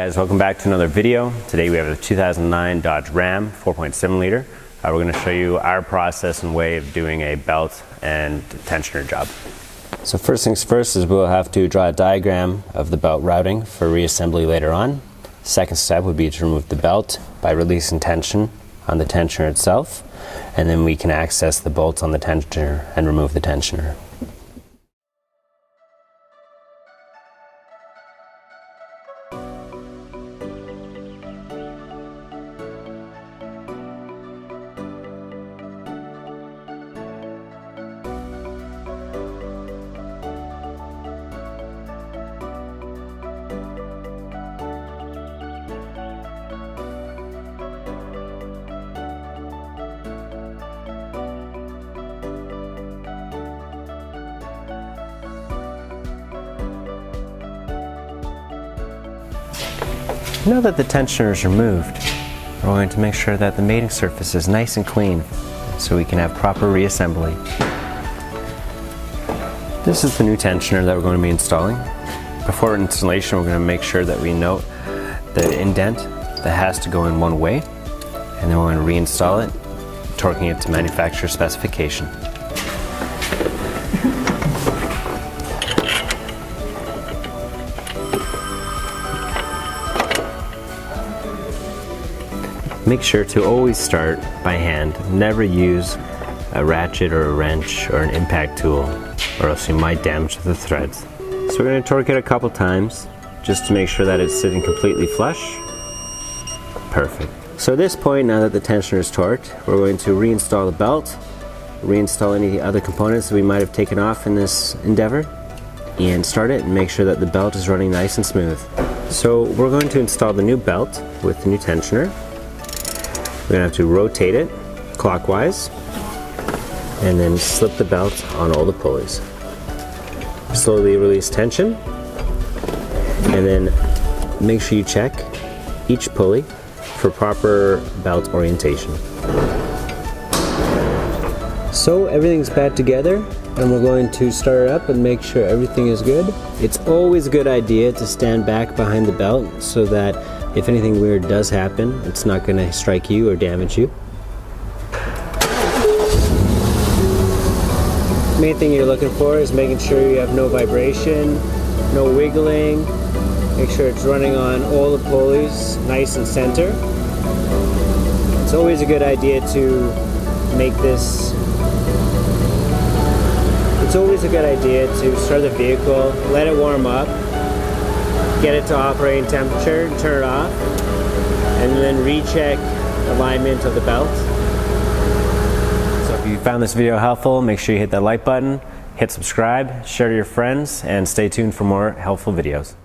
guys, welcome back to another video. Today we have a 2009 Dodge Ram 4.7 liter. We're going to show you our process and way of doing a belt and tensioner job. So first things first is we'll have to draw a diagram of the belt routing for reassembly later on. Second step would be to remove the belt by releasing tension on the tensioner itself, and then we can access the bolts on the tensioner and remove the tensioner. Now that the tensioner is removed, we're going to make sure that the mating surface is nice and clean so we can have proper reassembly. This is the new tensioner that we're going to be installing. Before installation, we're going to make sure that we note the indent that has to go in one way, and then we're going to reinstall it, torquing it to manufacturer specification. Make sure to always start by hand. Never use a ratchet or a wrench or an impact tool, or else you might damage the threads. So we're going to torque it a couple times just to make sure that it's sitting completely flush. Perfect. So at this point, now that the tensioner is torqued, we're going to reinstall the belt, reinstall any other components that we might have taken off in this endeavor, and start it and make sure that the belt is running nice and smooth. So we're going to install the new belt with the new tensioner. We're going to have to rotate it clockwise and then slip the belt on all the pulleys. Slowly release tension and then make sure you check each pulley for proper belt orientation. So everything's back together and we're going to start it up and make sure everything is good. It's always a good idea to stand back behind the belt so that if anything weird does happen, it's not going to strike you or damage you. The main thing you're looking for is making sure you have no vibration, no wiggling. Make sure it's running on all the pulleys, nice and center. It's always a good idea to make this. It's always a good idea to start the vehicle, let it warm up, get it to operating temperature, turn it off, and then recheck alignment of the belt. So if you found this video helpful, make sure you hit that like button, hit subscribe, share to your friends, and stay tuned for more helpful videos.